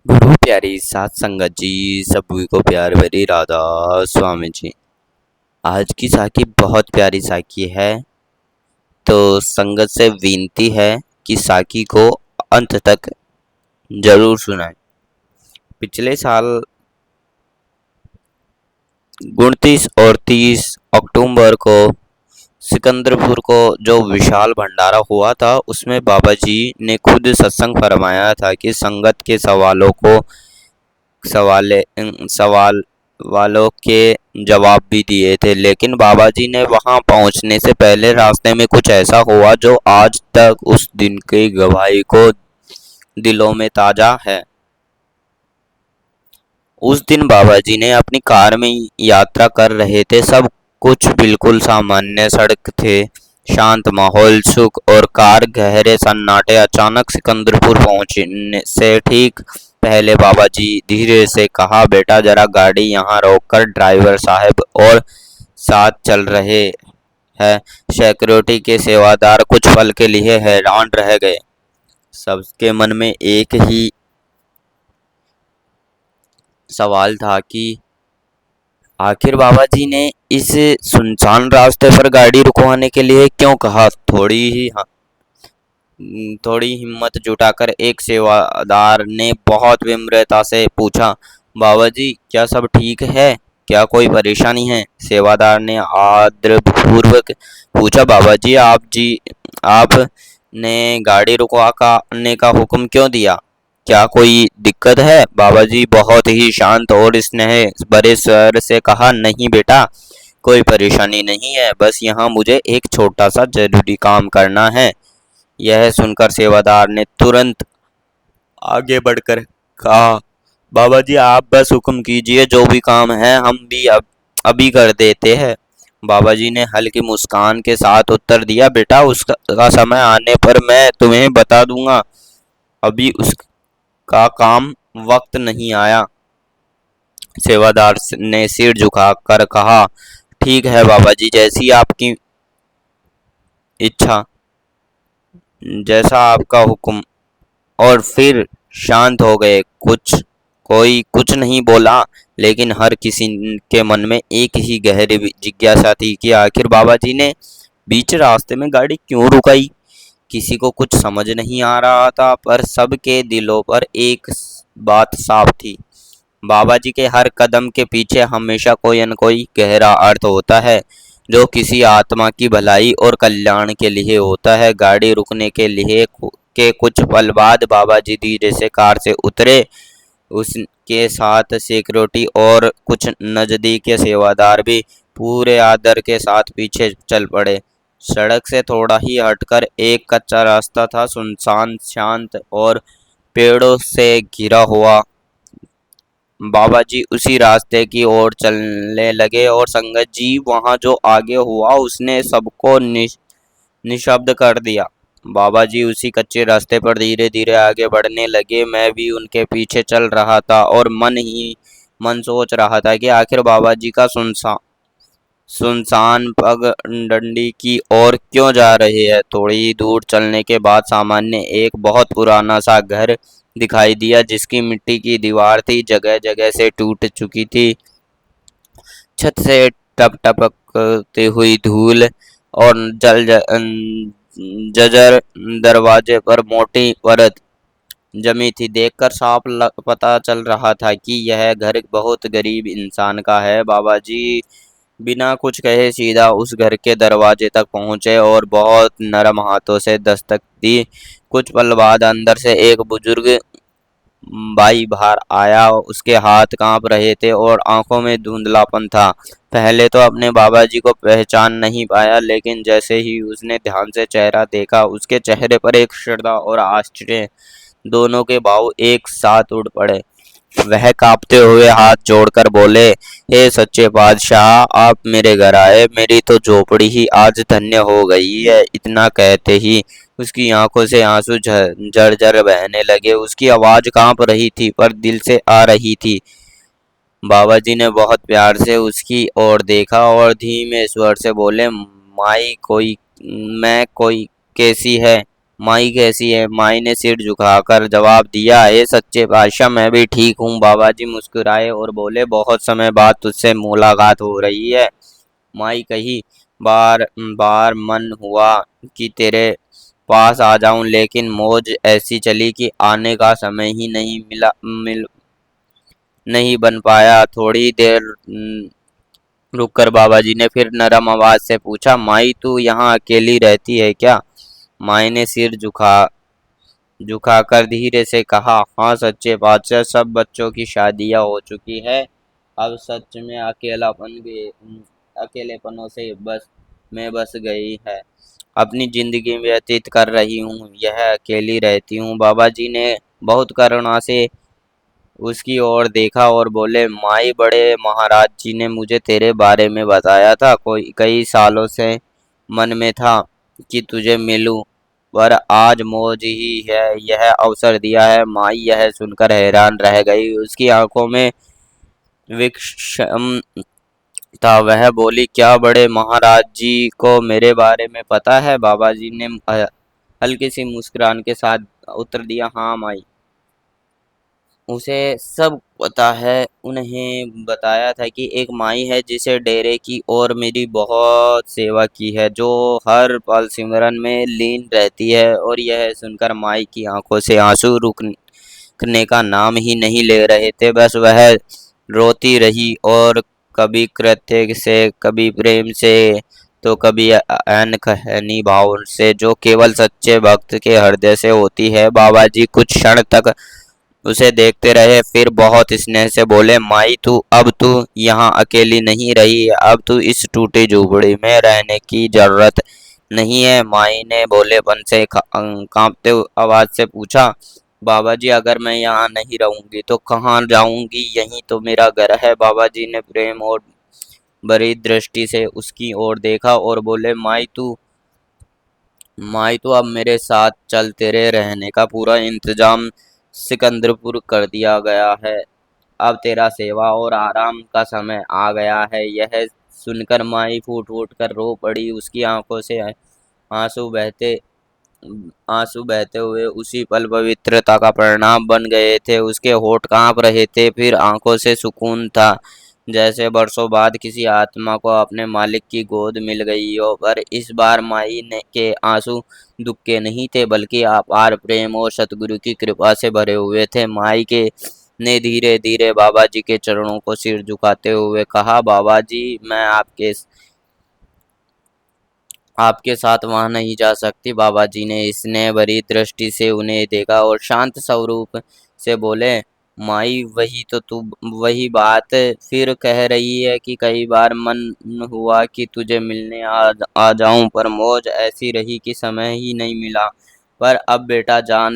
गुरु प्यारी सात संगत जी, सभी को प्यार भरी राधा स्वामी जी। आज की साखी बहुत प्यारी साखी है, तो संगत से विनती है कि साखी को अंत तक जरूर सुनाएं। पिछले साल 29 और 30 अक्टूबर को सिकंदरपुर को जो विशाल भंडारा हुआ था, उसमें बाबा जी ने खुद सत्संग फरमाया था कि संगत के सवालों को सवाले सवाल वालों के जवाब भी दिए थे। लेकिन बाबा जी ने वहां पहुंचने से पहले रास्ते में कुछ ऐसा हुआ जो आज तक उस दिन की गवाही को दिलों में ताजा है। उस दिन बाबा जी ने अपनी कार में यात्रा कर रहे थे। सब कुछ बिल्कुल सामान्य सड़क थे, शांत माहौल, सुख और कार गहरे सन्नाटे। अचानक सिकंदरपुर पहुंचने से ठीक पहले बाबा जी धीरे से कहा, बेटा जरा गाड़ी यहाँ रोककर ड्राइवर साहब और साथ चल रहे हैं। सिक्योरिटी के सेवादार कुछ पल के लिए हैरान रह गए। सबके मन में एक ही सवाल था कि आखिर बाबा जी ने इस सुनसान रास्ते पर गाड़ी रुकवाने के लिए क्यों कहा। थोड़ी हिम्मत जुटाकर एक सेवादार ने बहुत विनम्रता से पूछा, बाबा जी क्या सब ठीक है, क्या कोई परेशानी है। सेवादार ने आदरपूर्वक पूछा, बाबा जी आपने गाड़ी रुकवाने का हुक्म क्यों दिया, क्या कोई दिक्कत है। बाबा जी बहुत ही शांत और स्नेह भरे स्वर से कहा, नहीं बेटा, कोई परेशानी नहीं है, बस यहाँ मुझे एक छोटा सा जरूरी काम करना है। यह सुनकर सेवादार ने तुरंत आगे बढ़कर कहा, बाबा जी आप बस हुक्म कीजिए, जो भी काम है हम भी अभी कर देते हैं। बाबा जी ने हल्की मुस्कान के साथ उत्तर दिया, बेटा उसका समय आने पर मैं तुम्हें बता दूंगा, अभी उसका काम वक्त नहीं आया। सेवादार ने सिर झुकाकर कहा, ठीक है बाबा जी, जैसी आपकी इच्छा, जैसा आपका हुक्म। और फिर शांत हो गए। कोई कुछ नहीं बोला, लेकिन हर किसी के मन में एक ही गहरी जिज्ञासा थी कि आखिर बाबा जी ने बीच रास्ते में गाड़ी क्यों रुकाई। किसी को कुछ समझ नहीं आ रहा था, पर सबके दिलों पर एक बात साफ थी, बाबा जी के हर कदम के पीछे हमेशा कोई न कोई गहरा अर्थ होता है, जो किसी आत्मा की भलाई और कल्याण के लिए होता है। गाड़ी रुकने के कुछ पल बाद बाबा जी धीरे से कार से उतरे। उसके साथ सिक्योरिटी और कुछ नजदीक के सेवादार भी पूरे आदर के साथ पीछे चल पड़े। सड़क से थोड़ा ही हटकर एक कच्चा रास्ता था, सुनसान, शांत और पेड़ों से घिरा हुआ। बाबा जी उसी रास्ते की ओर चलने लगे और संगत जी वहां जो आगे हुआ उसने सबको निशब्द कर दिया। बाबा जी उसी कच्चे रास्ते पर धीरे धीरे आगे बढ़ने लगे। मैं भी उनके पीछे चल रहा था और मन ही मन सोच रहा था कि आखिर बाबा जी का सुनसान पगडंडी की ओर क्यों जा रहे हैं। थोड़ी दूर चलने के बाद सामान्य एक बहुत पुराना सा घर दिखाई दिया, जिसकी मिट्टी की दीवार थी जगह जगह से टूट चुकी थी। छत से टप टपकती हुई धूल और जर्जर दरवाजे पर मोटी परत जमी थी। देखकर साफ पता चल रहा था कि यह घर बहुत गरीब इंसान का है। बाबा जी बिना कुछ कहे सीधा उस घर के दरवाजे तक पहुंचे और बहुत नरम हाथों से दस्तक दी। कुछ पल बाद अंदर से एक बुजुर्ग बाई बाहर आया। उसके हाथ कांप रहे थे और आंखों में धुंधलापन था। पहले तो अपने बाबा जी को पहचान नहीं पाया, लेकिन जैसे ही उसने ध्यान से चेहरा देखा, उसके चेहरे पर एक श्रद्धा और आश्चर्य दोनों के भाव एक साथ उड़ पड़े। वह कांपते हुए हाथ जोड़कर बोले, हे सच्चे बादशाह, आप मेरे घर आए, मेरी तो झोपड़ी ही आज धन्य हो गई है। इतना कहते ही उसकी आंखों से आंसू झरझर बहने लगे। उसकी आवाज कांप रही थी, पर दिल से आ रही थी। बाबा जी ने बहुत प्यार से उसकी ओर देखा और धीमे स्वर से बोले, माई कोई मैं कोई कैसी है। माई कैसी है? माई ने सिर झुकाकर जवाब दिया, हे सच्चे बादशाह, मैं भी ठीक हूँ। बाबा जी मुस्कुराए और बोले, बहुत समय बाद तुझसे मुलाकात हो रही है। माई कही, बार बार मन हुआ कि तेरे पास आ जाऊं, लेकिन मौज ऐसी चली कि आने का समय ही नहीं बन पाया। थोड़ी देर रुककर बाबा जी ने फिर नरम आवाज से पूछा, माई तू यहाँ अकेली रहती है क्या? माई ने सिर झुकाकर धीरे से कहा, हाँ सच्चे बादशाह, सब बच्चों की शादियां हो चुकी है। अब सच में अकेलेपनों से बस गई है। अपनी जिंदगी व्यतीत कर रही हूँ, यह अकेली रहती हूँ। बाबा जी ने बहुत करुणा से उसकी ओर देखा और बोले, माई, बड़े महाराज जी ने मुझे तेरे बारे में बताया था। कोई कई सालों से मन में था कि तुझे मिलूं, पर आज मौज ही है यह अवसर दिया है। माई यह सुनकर हैरान रह गई। उसकी आंखों में विषम था। वह बोली, क्या बड़े महाराज जी को मेरे बारे में पता है? बाबा जी ने हल्की सी मुस्कुरान के साथ उत्तर दिया, हाँ माई, उसे सब पता है। उन्हें बताया था कि एक माई है जिसे डेरे की और मेरी बहुत सेवा की है, जो हर पल सिमरन में लीन रहती है। और यह सुनकर माई की आंखों से आंसू रुकने का नाम ही नहीं ले रहे थे। बस वह रोती रही, और कभी कृत्य से, कभी प्रेम से, तो कभी अनकहनी भाव से, जो केवल सच्चे भक्त के हृदय से होती है। बाबा जी कुछ क्षण तक उसे देखते रहे, फिर बहुत स्नेह से बोले, माई अब तू यहाँ अकेली नहीं रही, अब तू इस टूटी झोपड़ी में रहने की जरूरत नहीं है। माई ने भोलेपन से कांपते आवाज से पूछा, बाबा जी, अगर मैं यहाँ नहीं रहूंगी तो कहाँ जाऊंगी? यही तो मेरा घर है। बाबा जी ने प्रेम और बड़ी दृष्टि से उसकी ओर देखा और बोले, माई तू अब मेरे साथ चल, तेरे रहने का पूरा इंतजाम सिकंदरपुर कर दिया गया है। अब तेरा सेवा और आराम का समय आ गया है। यह सुनकर माई फूट फूट कर रो पड़ी। उसकी आंखों से आंसू बहते आंसू बहते हुए उसी पल पवित्रता का परिणाम बन गए थे। उसके होठ कांप रहे थे, फिर आंखों से सुकून था, जैसे बरसों बाद किसी आत्मा को अपने मालिक की गोद मिल गई हो। पर इस बार माई ने के आंसू दुख के नहीं थे, बल्कि अपार प्रेम और सतगुरु की कृपा से भरे हुए थे। माई के ने धीरे धीरे बाबा जी के चरणों को सिर झुकाते हुए कहा, बाबा जी, मैं आपके साथ वहां नहीं जा सकती। बाबा जी ने स्नेह भरी दृष्टि से उन्हें देखा और शांत स्वरूप से बोले, माई, वही बात फिर कह रही है कि कई बार मन हुआ कि तुझे मिलने आ जाऊं, पर मौज ऐसी रही कि समय ही नहीं मिला। पर अब बेटा जान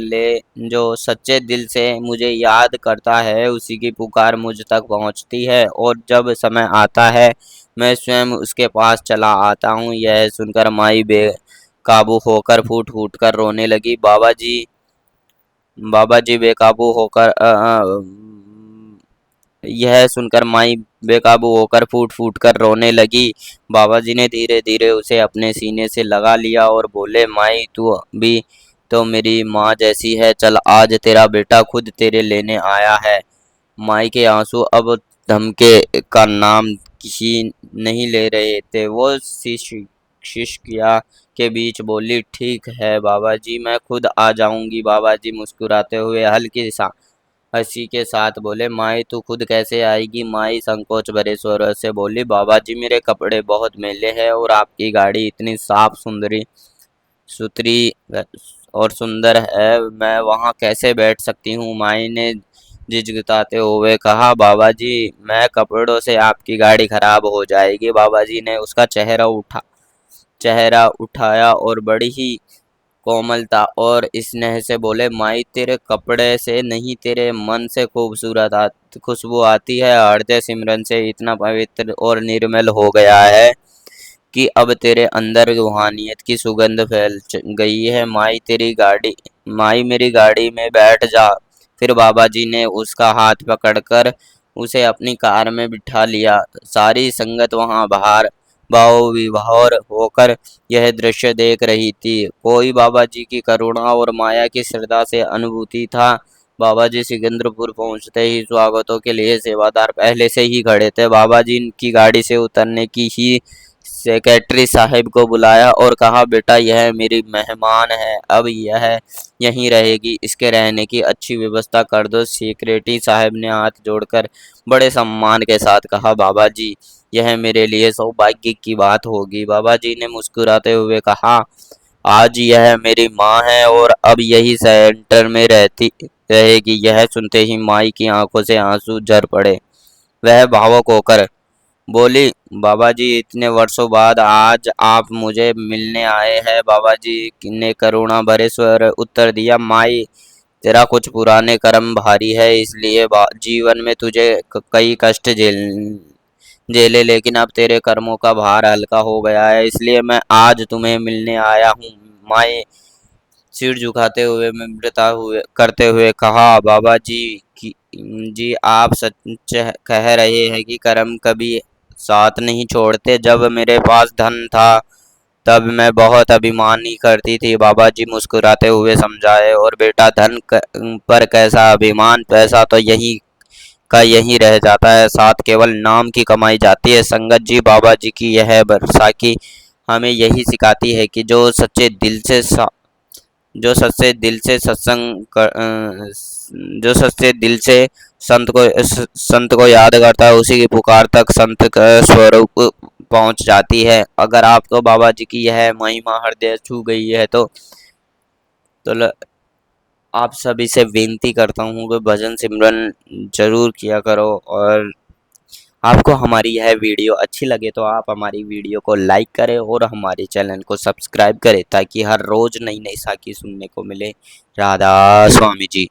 ले, जो सच्चे दिल से मुझे याद करता है, उसी की पुकार मुझ तक पहुंचती है, और जब समय आता है मैं स्वयं उसके पास चला आता हूँ। यह सुनकर माई बेकाबू होकर फूट फूट कर रोने लगी। बाबा जी बेकाबू होकर यह सुनकर माई बेकाबू होकर फूट फूट कर रोने लगी। बाबा जी ने धीरे धीरे उसे अपने सीने से लगा लिया और बोले, माई, तू भी तो मेरी माँ जैसी है। चल, आज तेरा बेटा खुद तेरे लेने आया है। माई के आंसू अब धमके का नाम ही नहीं ले रहे थे। वो शिष्किया के बीच बोली, ठीक है बाबा जी, मैं खुद आ जाऊंगी। बाबा जी मुस्कुराते हुए हल्की सा हंसी के साथ बोले, माई, तू खुद कैसे आएगी? माई संकोच भरे स्वर से बोली, बाबा जी, मेरे कपड़े बहुत मैले हैं और आपकी गाड़ी इतनी साफ सुथरी और सुंदर है, मैं वहाँ कैसे बैठ सकती हूँ? माई ने झिझकताते हुए कहा, बाबा जी, मैं कपड़ों से आपकी गाड़ी खराब हो जाएगी। बाबा जी ने उसका चेहरा उठाया और बड़ी ही कोमलता और स्नेह से बोले, माई, तेरे कपड़े से नहीं, तेरे मन से खुशबू आती है। हृदय सिमरन से इतना पवित्र और निर्मल हो गया है कि अब तेरे अंदर रूहानियत की सुगंध फैल गई है। माई, मेरी गाड़ी में बैठ जा। फिर बाबा जी ने उसका हाथ पकड़कर उसे अपनी कार में बिठा लिया। सारी संगत वहां बाहर भाव विभोर होकर यह दृश्य देख रही थी। कोई बाबा जी की करुणा और माया की श्रद्धा से अनुभूति था। बाबा जी सिकंदरपुर पहुंचते ही स्वागतों के लिए सेवादार पहले से ही खड़े थे। बाबा जी की गाड़ी से उतरने की ही सेक्रेटरी साहब को बुलाया और कहा, बेटा यह मेरी मेहमान है, अब यह यहीं रहेगी, इसके रहने की अच्छी व्यवस्था कर दो। सेक्रेटरी साहब ने हाथ जोड़कर बड़े सम्मान के साथ कहा, बाबा जी यह मेरे लिए सौभाग्य की बात होगी। बाबा जी ने मुस्कुराते हुए कहा, आज यह मेरी माँ है और अब यही सेंटर में रहती रहेगी। यह सुनते ही माई की आंखों से आंसू झर पड़े। वह भावुक होकर बोली, बाबा जी इतने वर्षों बाद आज आप मुझे मिलने आए हैं। बाबा जी ने करुणा भरे स्वर उत्तर दिया, माई तेरा कुछ पुराने कर्म भारी है, इसलिए जीवन में तुझे कई कष्ट झेले, लेकिन अब तेरे कर्मों का भार हल्का हो गया है, इसलिए मैं आज तुम्हें मिलने आया हूँ। माए सिर झुकाते हुए विनम्रता हुए करते हुए कहा, बाबा जी की जी आप सच कह रहे हैं कि कर्म कभी साथ नहीं छोड़ते। जब मेरे पास धन था तब मैं बहुत अभिमानी करती थी, बाबा जी मुस्कुराते हुए समझाए, और बेटा धन पर कैसा अभिमान, पैसा तो यही का यही रह जाता है, साथ केवल नाम की कमाई जाती है। संगत जी बाबा जी की यह बैसाखी हमें यही सिखाती है कि जो सच्चे दिल से सत्संग जो सच्चे दिल से संत को याद करता है, उसी की पुकार तक संत का स्वरूप पहुंच जाती है। अगर आपको बाबा जी की यह महिमा हृदय छू गई है तो आप सभी से विनती करता हूँ कि भजन सिमरन जरूर किया करो, और आपको हमारी यह वीडियो अच्छी लगे तो आप हमारी वीडियो को लाइक करें और हमारे चैनल को सब्सक्राइब करें, ताकि हर रोज नई नई साखी सुनने को मिले। राधा स्वामी जी।